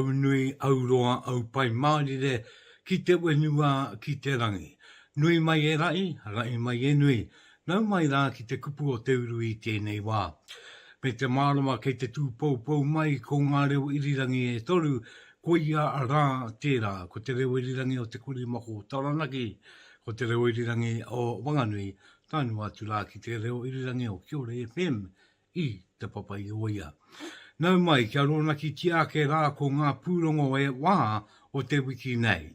nui, au roa, au pai maarire, ki te wenua, ki te rangi. Nui mai e rai, rai mai e nui. Nau mai rā ki te kupu o te uru i tēnei wā. Me te marama kei te tūpou mai ko ngā reo irirangi e toru, ko ia rā tērā, ko te reo irirangi o te kuri mako taranaki, ko te reo irirangi o Whanganui, tānu atu rā ki te reo irirangi o Kia ora FM i te papai o ia. Nau mai, kia rona ki tiake rā ko ngā pūrongo e wā o te wiki nei.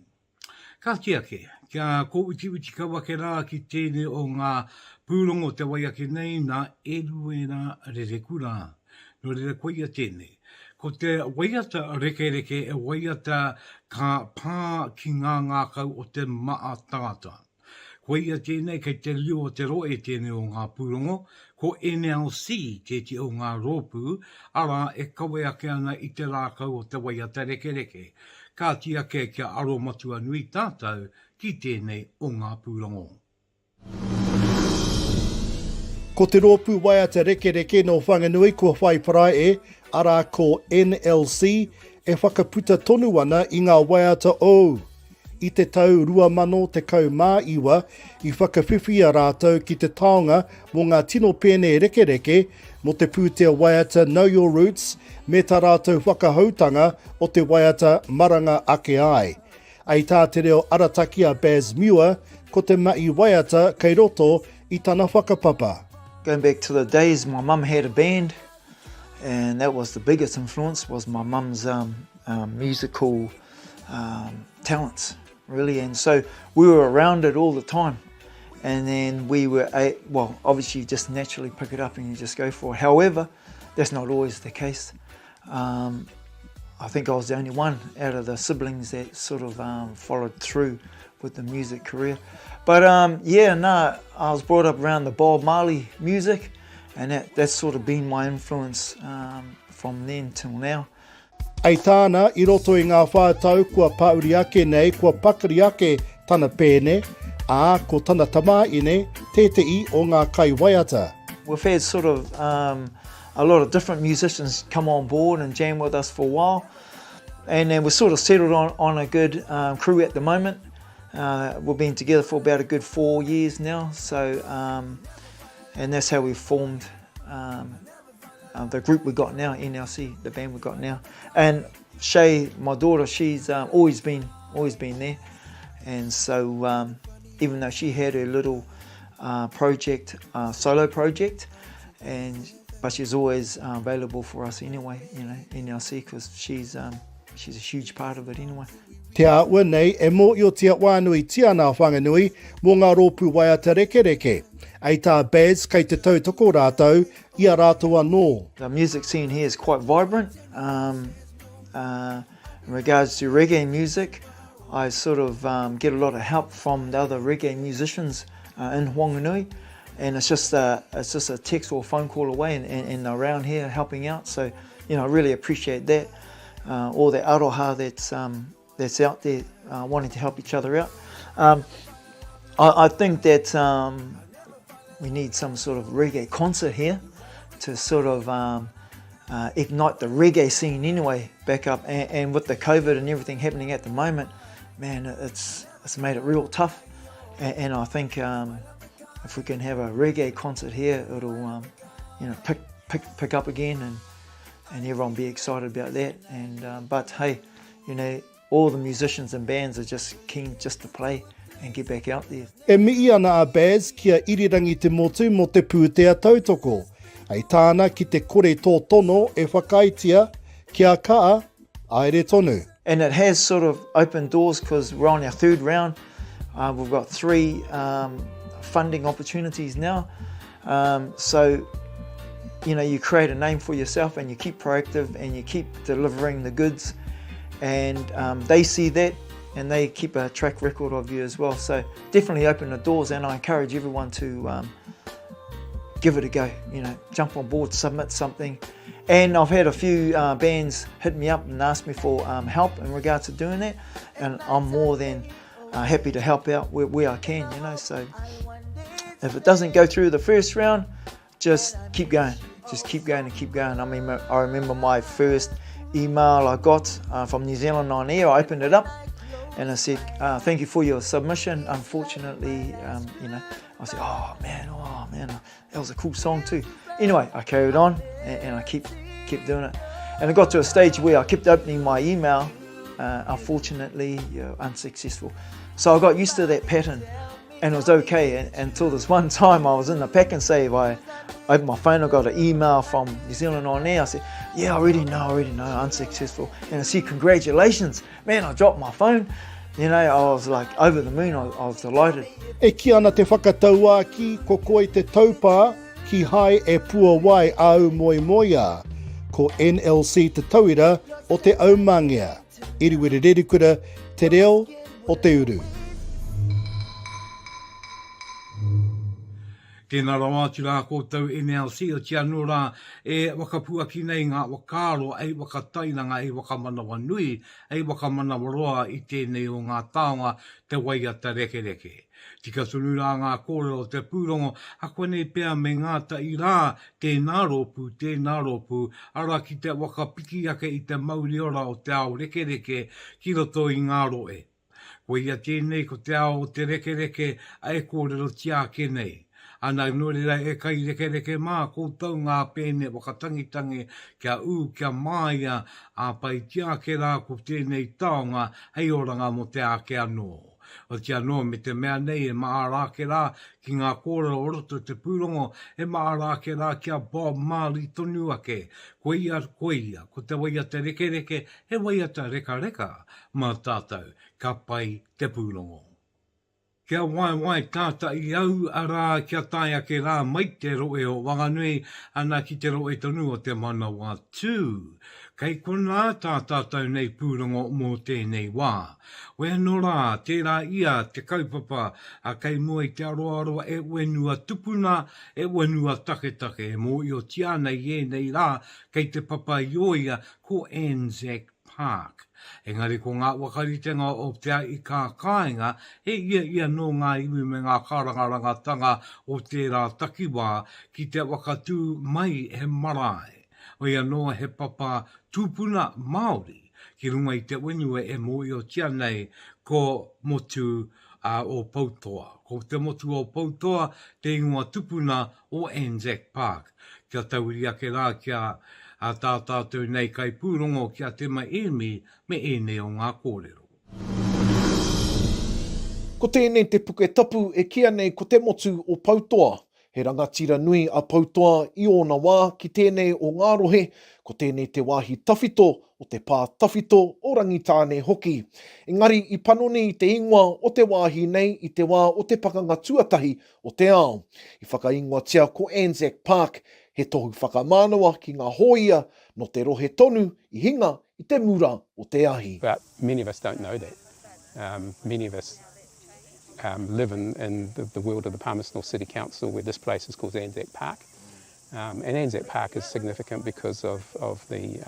Ka tiake, kia ko uti kawa ke rā ki tēne o ngā pūrongo te waiake nei nā eruera rerekura. No rere koia tēnei. Ko te waiata reke e waiata ka pā ki ngā kau o te maa tangata. Koia tēnei kei te liu o te roe tēnei o ngā pūrongo, ko NLC te o ngā rōpū, ara e kawe ake ana i te rākau o te waiata reke. Ka tiake kia aro matua nui tātou ki tēnei o ngā pūrongo. Ko te rōpū waiata reke no whanganui kua whaiparai e, ara ko NLC e whakaputa tonu ana i ngā waiata o. I te tau 2012 i whakawhiwhia rātou ki te taonga mō ngā tino pēne reke mo te pūtea waiata Know Your Roots me tā rātou whakahautanga o te waiata maranga ake ai. Ai tā te reo Arataki a Baz Muir ko te mai waiata kei roto i tana whakapapa. Going back to the days, my mum had a band, and that was the biggest influence, was my mum's musical talents, really. And so we were around it all the time. And then we were, well, obviously you just naturally pick it up and you just go for it. However, that's not always the case. I think I was the only one out of the siblings that sort of followed through with the music career. But I was brought up around the Bob Marley music, and that's sort of been my influence from then till now. Ai tāna, i roto i ngā whātau kua pauri ake nei, kua pakari ake tana pēne, ko tana tamāine, tētei o ngā kai waiata. We've had sort of a lot of different musicians come on board and jam with us for a while, and then we're sort of settled on a good crew at the moment. We've been together for about a good 4 years now, so and that's how we formed the group we got now, NLC, the band we got now. And Shay, my daughter, she's always been there, and so even though she had her little project, solo project, but she's always available for us anyway, you know, NLC, because she's a huge part of it anyway. Te aua nei e mō i o tia whānui tia nā whanganui mō ngā rōpū waiata reke. Ai tā Baz kei te tautoko rātou i a rātou anō. The music scene here is quite vibrant. In regards to reggae music, I sort of get a lot of help from the other reggae musicians in Whanganui, and it's just a text or phone call away and around here helping out. So, you know, I really appreciate that. All the aroha that's out there wanting to help each other out. I think that we need some sort of reggae concert here to sort of ignite the reggae scene anyway back up, and with the COVID and everything happening at the moment, man, it's made it real tough, and I think if we can have a reggae concert here, it'll pick up again, and everyone be excited about that. And but hey, you know, all the musicians and bands are just keen just to play and get back out there. E mii ana a Baz kia irirangi te motu mo te pūtea tautoko. Ai tāna ki te kore tō tono e whakaitia kia kaa aere tonu. And it has sort of opened doors because we're on our third round. We've got 3 funding opportunities now. So, you know, you create a name for yourself and you keep proactive and you keep delivering the goods, and they see that and they keep a track record of you as well. So definitely open the doors, and I encourage everyone to give it a go, you know, jump on board, submit something. And I've had a few bands hit me up and ask me for help in regards to doing that, and I'm more than happy to help out where I can, you know. So if it doesn't go through the first round, just keep going. Just keep going and keep going. I mean, I remember my first email I got from New Zealand On Air. I opened it up and I said, thank you for your submission. Unfortunately, I said, oh man, that was a cool song too. Anyway, I carried on and I kept doing it. And it got to a stage where I kept opening my email, unfortunately, unsuccessful. So I got used to that pattern and it was okay until this one time I was in the pack and save. I opened my phone, I got an email from New Zealand On Air. I said, yeah, I already know, unsuccessful. And I said, congratulations. Man, I dropped my phone. I was like over the moon, I was delighted. E ki ana te whakataua ki, ko koe te taupā, ki hai e pua wai au moimoia, ko NLC te tauira o te aumangia. Iriwere rerikura, te reo o te uru. Tēnā rawātu rā kōtau NLC o tia nora e wakapua ki nei ngā wakaro ei wakatainanga ei wakamanawa nui, ei wakamanawa roa i tēnei o ngā tāonga te waiata reke reke. Tika sunu rā ngā kōrero te pūrongo, a koe nei pēr me ngāta i rā tēnā rōpū, ara ki te wakapiki ake i te mauri ora o te ao reke reke ki roto i ngā roe. Koe ia tēnei ko te ao o te reke reke a e kōrero tia ke nei. Ana nore rai e kai reke reke mā koutou ngā pēne wakatangitangi kia kia māia a pai tia ke rā ko tēnei taonga hei oranga mo te ake anō. O tia anō me te mea nei e maara ke rā ki ngā kōrero roto te pūrongo e maara ke rā kia Bob Marley tonu ake. Ko ia, ko te waiata reke reke he waiata reka reka mā tātou ka pai te pūrongo. Kia wai tāta I au ara kia taia ke rā mai te roe o whanganui ana ki te roe tonu o te mana wā tū. Kei kona tātātou nei pūrongo mō tēnei wā. Wea no rā, tērā ia te kaupapa a kei mua I te aroaroa e wenua tupuna, e wenua taketake mō I o tia nei nei rā kei te papa ioia ko Anzac Park. Engari ko ngā wakaritenga o te I kā kāinga, ia no ngā iwi me ngā karangarangatanga o tērā takiwā ki te wakatū mai he marae. O ia noa he papa tūpuna Māori, ki runga I te wenua e mo I o tia nei ko motu o Pautoa. Ko te motu o Pautoa, te ingoa tupuna o Anzac Park. Kia tauria ke rā kia a tātātou nei kai pūrongo kia te mai emi me ene o ngā kōrero. Ko tēnei te puke tapu e kia nei ko te motu o Pautoa. He rangatira nui a Pautoa I ona wā ki tēnei o ngā rohe, ko tēnei te wāhi tawhito o te pā tawhito o rangitāne hoki. Engari I panoni I te ingoa o te wāhi nei I te wā o te pakanga tuatahi o te ao. I whakaingoa tia ko Anzac Park, he tohu whakamānawa ki ngā hoia no te rohe tonu I hinga I te mura o te ahi. But many of us don't know that. Many of us live in the world of the Palmerston North City Council where this place is called Anzac Park. And Anzac Park is significant because of the,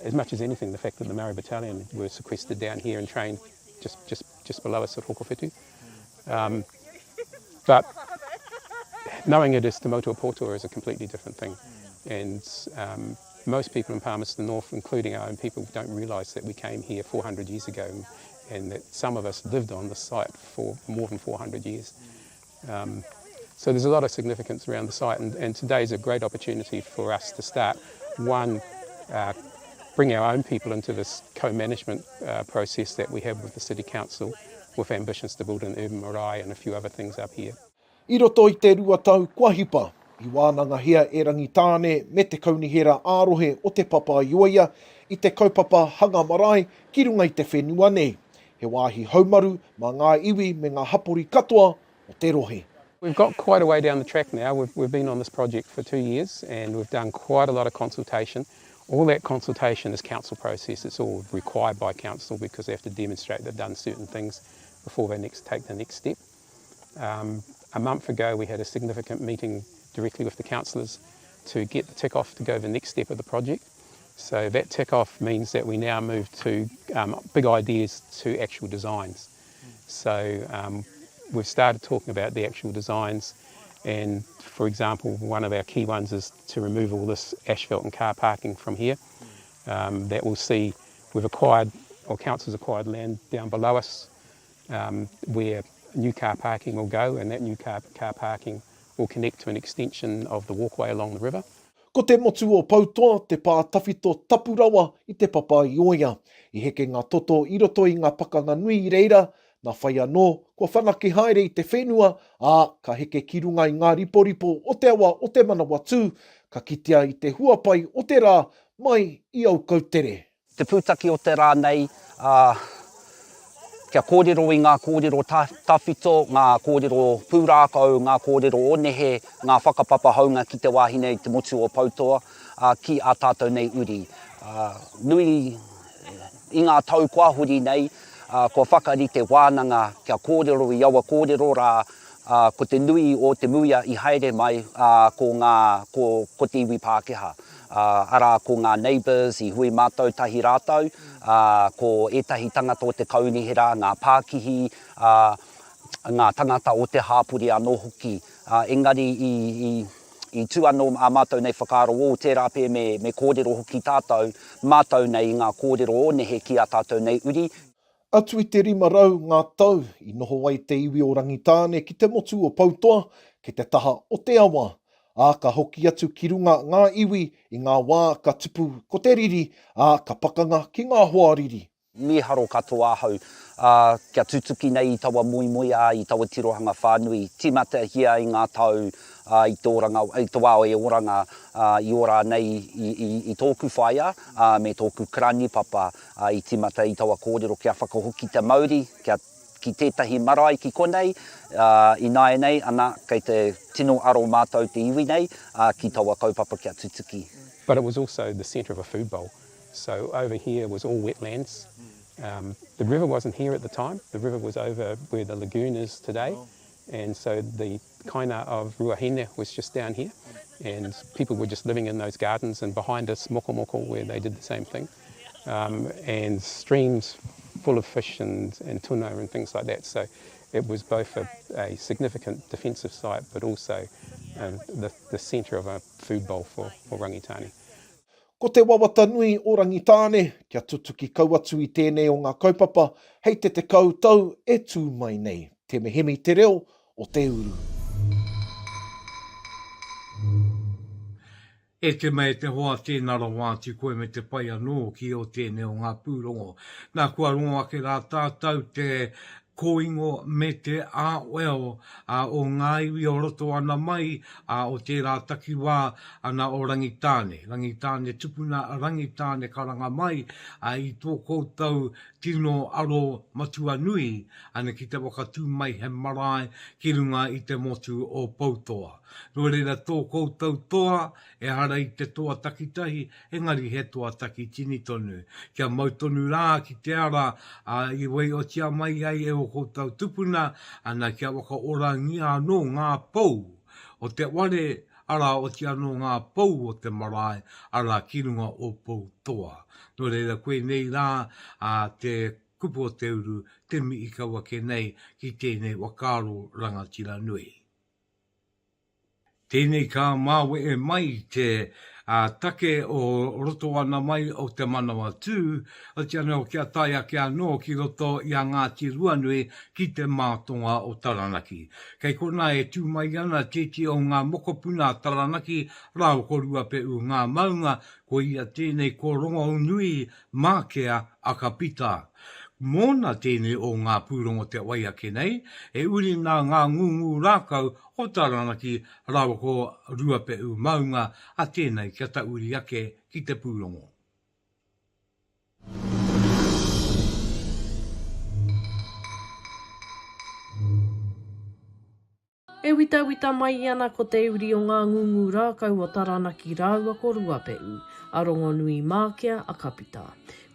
as much as anything, the fact that the Maori Battalion were sequestered down here and trained just below us at Hokowhitu. But knowing it as Te Motu o Pautoa is a completely different thing. And most people in Palmerston North, including our own people, don't realise that we came here 400 years ago and that some of us lived on the site for more than 400 years. So there's a lot of significance around the site, and today is a great opportunity for us to start, one, bring our own people into this co-management process that we have with the City Council, with ambitions to build an urban marae and a few other things up here. I roto I te rua tau kua hipa, I wānanga hea e rangitāne me te kaunihera ārohe o te papa ioia I te kaupapa hanga marae ki runga I te whenua nei. He wāhi haumaru mā ngā iwi me ngā hapori katoa o te rohe. We've got quite a way down the track now. We've been on this project for 2 years and we've done quite a lot of consultation. All that consultation is council process. It's all required by council because they have to demonstrate they've done certain things before they take the next step. A month ago we had a significant meeting directly with the councillors to get the tick off to go the next step of the project. So that tick off means that we now move to big ideas to actual designs. So we've started talking about the actual designs, and for example one of our key ones is to remove all this asphalt and car parking from here. that will see we've acquired, or council's acquired land down below us where new car parking will go, and that new car parking will connect to an extension of the walkway along the river. Ko te motu o pautoa, te pā tawhito tapurawa i te papa i oia. I heke ngā toto i roto i ngā pakanga nui i reira, nā whai anō, kua whanake haere i te whenua, ka heke ki runga i ngā riporipo o te awa o te manawa tū, ka kitea i te huapai o te rā, mai i au kautere. Te pūtaki o te rā nei, kia kōrero i ngā kōrero tawhito, ngā kōrero pūrākau, ngā kōrero onehe, ngā whakapaoho ki te wāhine i te motu o pautoa, ki a tātou nei uri. Nui i ngā tau kua hori nei, ko whakarite wānanga kia kōrero i aua kōrero rā, ko te nui o te muia i haere mai ko te iwi Pākehā. Ara ko ngā neighbours i hui mātou tahi rātou, ko etahi tangata o te kaunihera, ngā pākihi, ngā tangata o te hāpuri anō hoki. Engari i tū anō a mātou nei whakaaro o tērā pē me kōrero hoki tātou, mātou nei ngā kōrero onehe ki a tātou nei uri. Atu i te rima rau ngā tau, i noho ai te iwi o rangitāne ki te motu o pautoa, ki te taha o te awa. Ka hoki atu ki runga ngā iwi i ngā wā ka tupu ko te riri, ka pakanga ki ngā hoa riri. Miharo katoa ahau, kia tutuki nei i tawa muimuia, i tawa tirohanga whānui, timata hia i ngā tau, i tō wao e oranga, i ora nei i tōku whaia, me tōku krani papa, i timata i tawa kōrero kia whakahoki te Māori, ki tētahi marae ki konei, i nāe nei, ana kei te tino aro mātou te iwi nei, ki tawa kaupapa kia tutuki. But it was also the centre of a food bowl. So over here was all wetlands. The river wasn't here at the time. The river was over where the lagoon is today. And so the kaina of Ruahine was just down here. And people were just living in those gardens, and behind us, Moko where they did the same thing. And streams full of fish and tuna and things like that. So it was both a significant defensive site, but also the centre of a food bowl for rangitane. Ko te wawata nui o rangitāne, kia tutuki kau atu i tēnei o ngā kaupapa, hei te kautau e tū mai nei. Te mehemi te reo o te uru. E te mai te hoa tēnara wāti koe me te pai anō ki o tēnei o ngā pūrongo. Nā kua rongo ake rā tātou te koingo me te āweo o ngā iwi o roto ana mai o tērā takiwā ana o rangitāne. Rangitāne tupuna rangitāne karanga mai i tō koutou tino aro matua nui ana ki te wakatū mai he marae ki runga i te motu o pautoa. Nō reira tō koutou toa e hara i te toa takitahi, engari he toa taki tini tonu. Kia mautonu rā ki te ara i wei o tia mai ai e o koutou tupuna, ana kia waka ora ngia no ngā pou. O te ware ara o tia no ngā pou o te marae, ara ki runga o pou toa. Nō reira koe nei rā te kupu o te uru, te mi i kaua ke nei ki tēnei wakaro rangatira nui. Tēnei ka māwe e mai te take o roto ana mai o te manawa tū, o te anō kia taia kia anō ki roto i a Ngāti Ruanui ki te mātonga o Taranaki. Kei kona e tū mai ana tēti o ngā mokopuna Taranaki, rau korua pe u ngā maunga, ko ia tēnei ko rongo nui mākea a ka pita. Mōna tēnei o ngā pūrongo te waia ke nei, e uri nā ngā ngungu rākau o Taranaki rāwa ko rua pe u maunga a tēnei kia ta uri ake ki te pūrongo. E wita mai ana ko te uri o ngā ngungu rākau o Taranaki rāua ko rua pe u, a rongo nui mākea a kapita.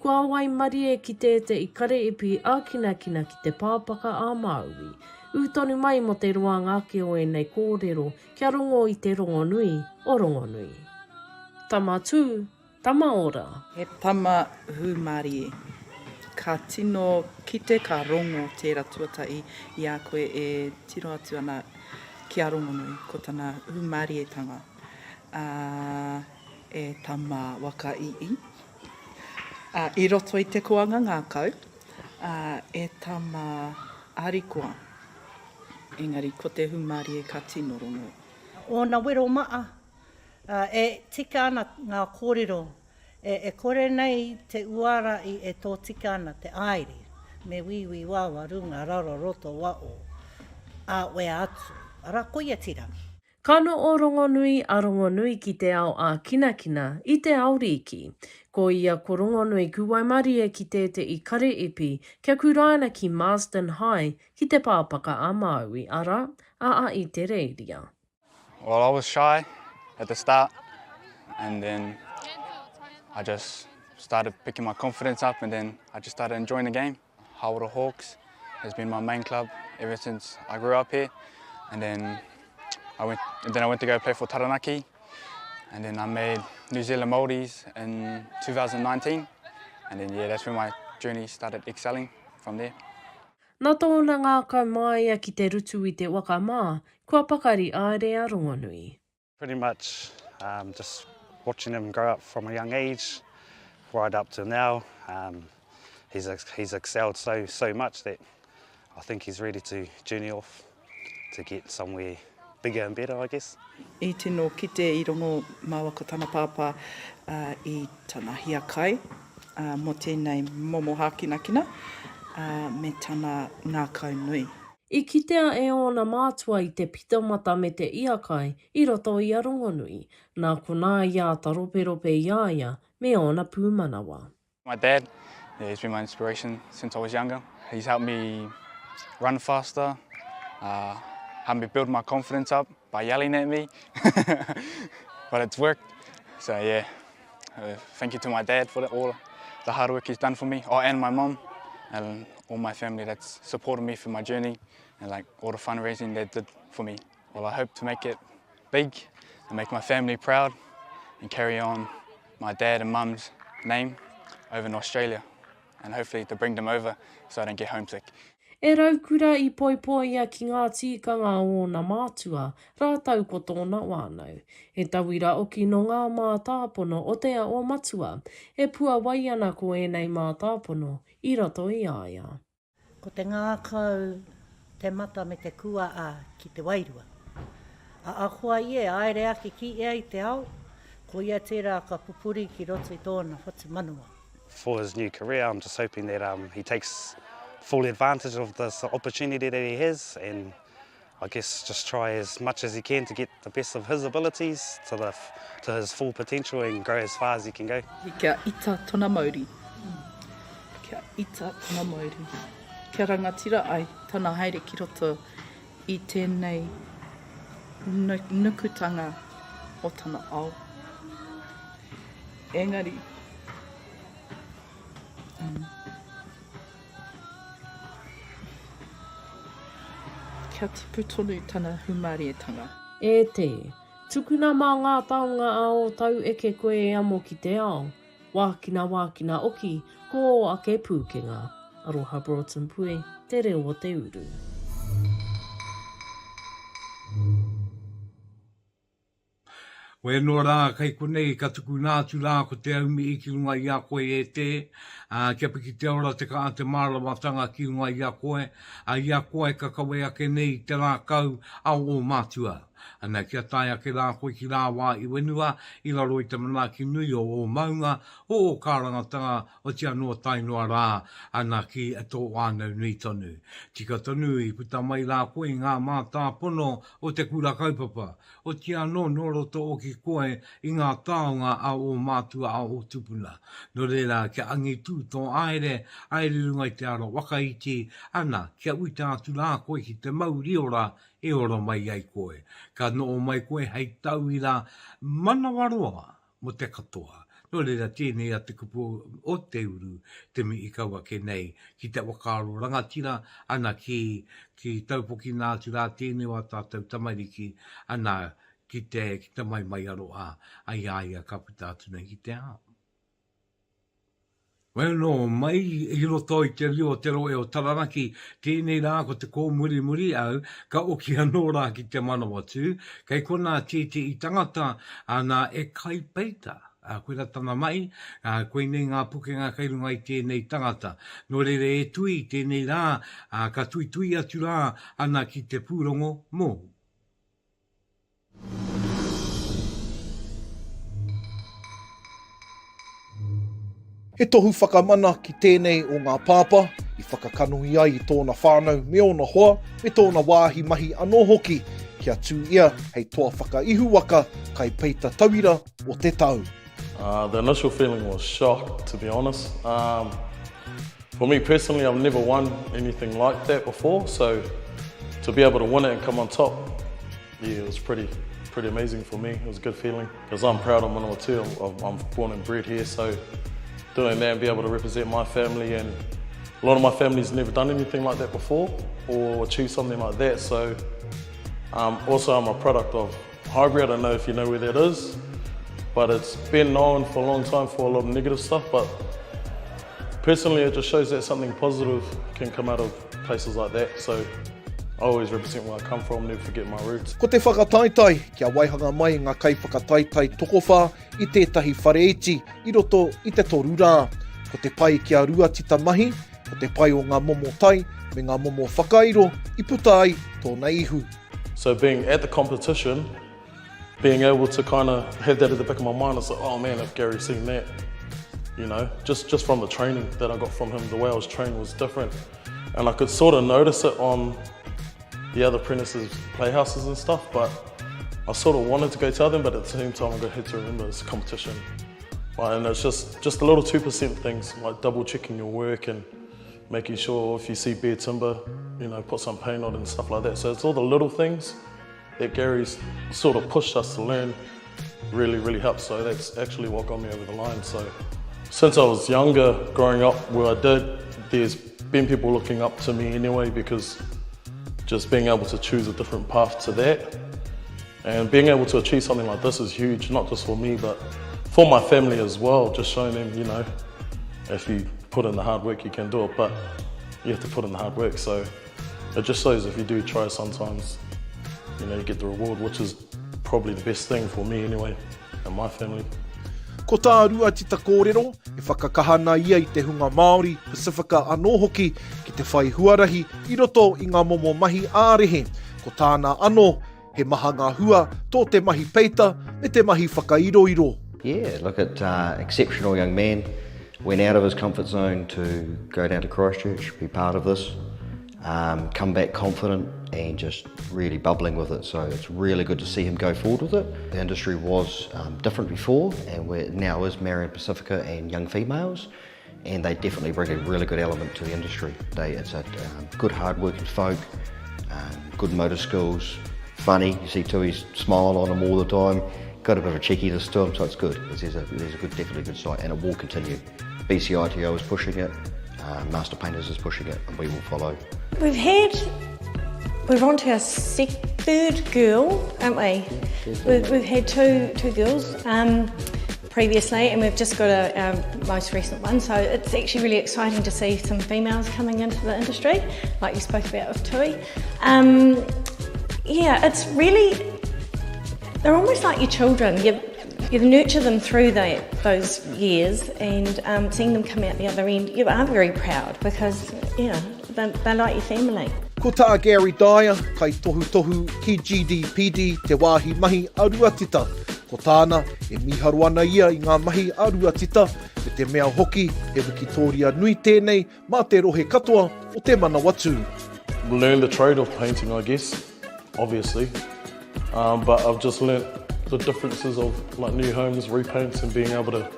Kua wai marie ki te i kare ipi a kina ki te pāpaka a Māui. Utonu mai mo te roanga ki o e nei kōrero, kia rongo i te rongo nui o rongo nui. Tama tū, tama ora. He tama hūmarie. Ka tino kite ka rongo tērā tuatai i a koe e tiro atu ana ki a rongo nui, ko tana hūmarie tanga. E tama waka ii. I roto i te koanga ngākau, e tama arikoa. Engari, ko te humari e ka tino rongo. O na wero maa, e tika ana ngā kōrero, e kore nei te uara i e tō tika ana te aere, me wiwi wawa runga raro roto wao, a wea atu, ara koia tira. Kano o rongonui a rongonui ki te ao a kinakina i te auriki. Ko ia ko rongonui kuwaimari e ki te i kare ipi, kia kuraina ki Marsden High ki te pāpaka a Maui, ara a i te reiria. Well, I was shy at the start, and then I just started picking my confidence up, and then I just started enjoying the game. Rauru Hawks has been my main club ever since I grew up here, and then I went to go play for Taranaki, and then I made New Zealand Māoris in 2019, and then that's when my journey started excelling from there. Nā tōna ngā kaumaia ki te rutu i te waka mā, kua pakari aere a rongonui. Pretty much just watching him grow up from a young age, right up to now. He's excelled so much that I think he's ready to journey off to get somewhere bigger and better, I guess. I tino kite i rongo māwaka tana pāpā i tana hiakai, mo tēnei momo hākinakina, me tana ngākau nui. I kitea e ona mātua i te pitomata me te iakai i roto i a rongonui, nā kona ia ta rope iaia me ona pūmanawa. My dad, he's been my inspiration since I was younger. He's helped me run faster, helped me build my confidence up by yelling at me, but it's worked. So yeah, thank you to my dad for all the hard work he's done for me, and my mum, and all my family that's supported me through my journey, and like all the fundraising they did for me. Well, I hope to make it big and make my family proud and carry on my dad and mum's name over in Australia, and hopefully to bring them over so I don't get homesick. E raukura i poipoia ki ngā tikanga o nā mātua, rātau ko tōna wānau. E tawira oki no ngā mātāpono o te ao matua, e pua wai ana ko enei mātāpono i roto i aia. Ko te ngākau, te mata me te kua a ki te wairua. A ahua ie, aere ake ki ea i te ao, ko ia tērā ka pupuri ki roto i tōna whatu manua. For his new career, I'm just hoping that he takes full advantage of this opportunity that he has, and I guess just try as much as he can to get the best of his abilities to his full potential and grow as far as he can go. Kia ita tona Māori. Kia ita tona Māori. Kia rangatira ai tana haere ki roto i tēnei nukutanga o tana ao. Engari, kia tipu tonu tana humarietanga. E te, tukuna mā ngā taonga ao tau eke koe e amo ki te ao. Wākina oki, ko ake pūkenga. Rauru Broughton pui, te reo o te uru. Wē no rā, kai konei ka tuku nātu rā ko te aumi i ki runga i a koe e te. Kia piki te ora te ka te mārawatanga ki runga i a koe. I a koe ka kawe ake nei te rā kau au o mātua. Ana kia tai ake rā koe ki rā wā i wenua, i raro i te mana ki nui o maunga, o kārangatanga o tia noa tainoa rā, ana ki a tō wānau nui tonu. Tika tonu i puta mai rā koe ngā mātā pono o te kura kaupapa, o tia no roto o ki koe i ngā taonga a o mātua a o tupuna. No reira, kia angi tū tō aere runga i te aro wakaiti, ana kia uita atu rā koe ki te mauri ora, e ora mai ai koe. Ka noo mai koe hei tau i rā manawaroa mo te katoa. No reira tēnei a te kupu o te uru, te mi i kaua ke nei, ki te wakaro rangatira, ana ki taupoki nātu rā tēnei wa tātou tamariki, ana ki te mai aroa, ai ka puta atu nei ki te ao. Bueno, mai i roto i te rio te roe o Taranaki, tēnei rā ko te kōmuri au, ka oki anō rā ki te manawa tū, kei kona tēte i tangata, ana e kai peita, koe la tana mai, koe nei ngā puke ngā kairunga i tēnei tangata. No rere e tui tēnei rā, ka tui atu rā ana ki te pūrongo mō. He tohu whakamana ki tēnei o ngā pāpa, I whakakanuhi ai I tōna whānau me ona hoa, me tōna wāhi mahi anō hoki, kia tū ia hei toa whakaihu waka kai peita tauira o te tau. The initial feeling was shock, to be honest. For me personally, I've never won anything like that before, so to be able to win it and come on top, yeah, it was pretty amazing for me. It was a good feeling, because I'm proud of Manu Arataki. I'm born and bred here, so doing that and be able to represent my family, and a lot of my family's never done anything like that before or achieved something like that. So also I'm a product of Hybrid. I don't know if you know where that is, but it's been known for a long time for a lot of negative stuff, but personally it just shows that something positive can come out of places like that. So I always represent where I come from, never forget my roots. Ko te whakataitai, kia waihanga mai ngā kai whakataitai tokowha I tētahi whareiti, I roto I te toru rā. Ko te pai kia ruatita mahi, ko te pai o ngā momo tai, me ngā momo whakairo, I puta ai tōna ihu. So being at the competition, being able to kind of have that at the back of my mind, it's like, oh man, if Gary's seen that, you know, just from the training that I got from him, the way I was trained was different. And I could sort of notice it on the other apprentices' playhouses and stuff, but I sort of wanted to go tell them, but at the same time I had to remember it's a competition. Right, and it's just a little 2% things, like double checking your work and making sure if you see bare timber, you know, put some paint on it and stuff like that. So it's all the little things that Gary's sort of pushed us to learn really helps. So that's actually what got me over the line. So since I was younger, growing up where I did, there's been people looking up to me anyway, because just being able to choose a different path to that and being able to achieve something like this is huge, not just for me, but for my family as well, just showing them, you know, if you put in the hard work, you can do it, but you have to put in the hard work. So it just shows if you do try sometimes, you know, you get the reward, which is probably the best thing for me anyway, and my family. Ko tā ruatita kōrero, e whakakahana ia I te hunga Māori, Pasifika anō hoki ki te whai huarahi, I roto I ngā momo mahi ārehe. Ko tāna anō, he maha ngā hua, tō te mahi peita, me te mahi whakairoiro. Yeah, look at exceptional young man, went out of his comfort zone to go down to Christchurch, be part of this, come back confident and just really bubbling with it. So it's really good to see him go forward with it. The industry was different before, and now is marrying Pacifica and young females, and they definitely bring a really good element to the industry. It's a good hard-working folk, good motor skills, funny. You see Tui's smiling on him all the time. Got a bit of a cheekiness to him, so it's good. There's a definitely good site, and it will continue. BCITO is pushing it, Master Painters is pushing it, and we will follow. We're on to our third girl, aren't we? We've had two girls previously, and we've just got our most recent one. So it's actually really exciting to see some females coming into the industry, like you spoke about with Tui. Yeah, it's really, they're almost like your children. You nurture them through those years, and seeing them come out the other end, you are very proud because, you know, they're like your family. Ko tā Gary Dyer, kai tohu ki GDPD te wāhi mahi aruatita. Ko tāna e miharu ana ia I ngā mahi aruatita, me te mea hoki e wikitoria nui tēnei mā te rohe katoa o te mana watu. Learn the trade of painting, I guess, obviously, but I've just learnt the differences of like new homes, repaints, and being able to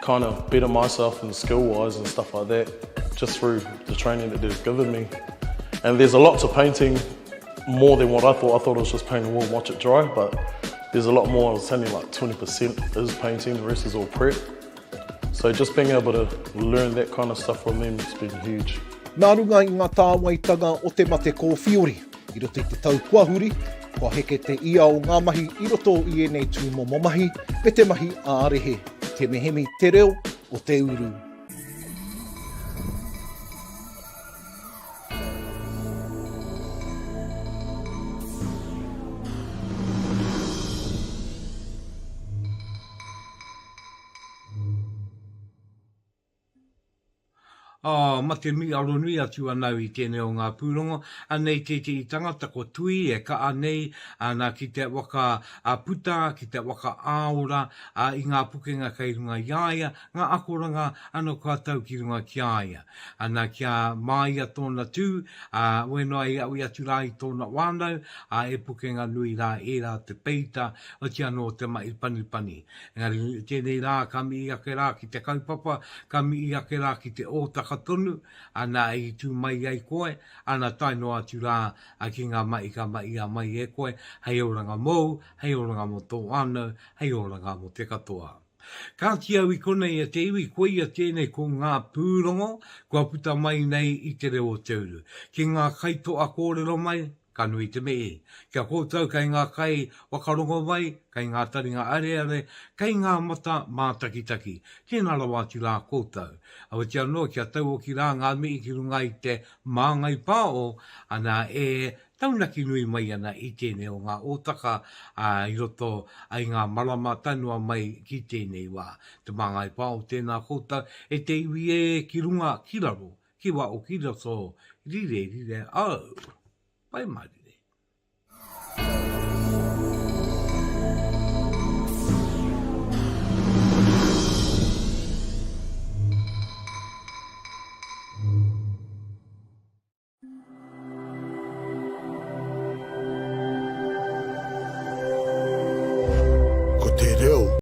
kind of better myself and skill-wise and stuff like that, just through the training that they've given me. And there's a lot to painting, more than what I thought. I thought it was just paint the wall and watch it dry, but there's a lot more. I was telling you, like 20% is painting, the rest is all prep. So just being able to learn that kind of stuff from them has been huge. Nā runga I ngā tāwaitanga o te mate kōwhiori, I roto I te tau kuahuri, kua heke te ia o ngā mahi I roto I enei tū momo mahi, me te mahi ārehe, te mehemi te reo o te uru. Mate mi aronui atu anau I tēnei o ngā pūrongo, anei te tangata ko tui e ka anei, ana ki te waka puta, ki te waka aora, I ngā pukenga kei runga iaia, ngā akoranga ano katoa ki runga ki aia. Ana kia maia tōna tū, wenoa I au atu rā I tōna wānau, e pukenga nui rā e rā te peita, o tia no te mai pani. Engari tēnei rā ka mi ake rā ki te kaupapa, ka mi ake rā ki te ōtaka tonu, ana I tū mai ai koe, ana taino atu rā ki ngā mai ka mai a mai e koe, hei oranga mou, hei oranga mo tō anau, hei oranga mo te katoa. Ka tia ui konei a te iwi koe ia tēnei ko ngā pūrongo, kua puta mai nei I te reo o te uru. Ki ngā kaitoa kōrero mai, ka nui te mei. Kia kōtau kai ngā kai wakarongo mai, kai ngā taringa areare, kai ngā mata mātakitaki. Tēnā rawa atu rā kōtau. Awa tia no kia tau o ki rā ngā mei ki runga I te māngai pāo, ana taunaki nui mai ana I tēnei o ngā ōtaka I roto ai ngā marama tanua mai ki tēnei wā. Te māngai pāo tēnā kōtau e te iwi ki runga ki raro, ki wā o ki roto, rire au. Pai mari.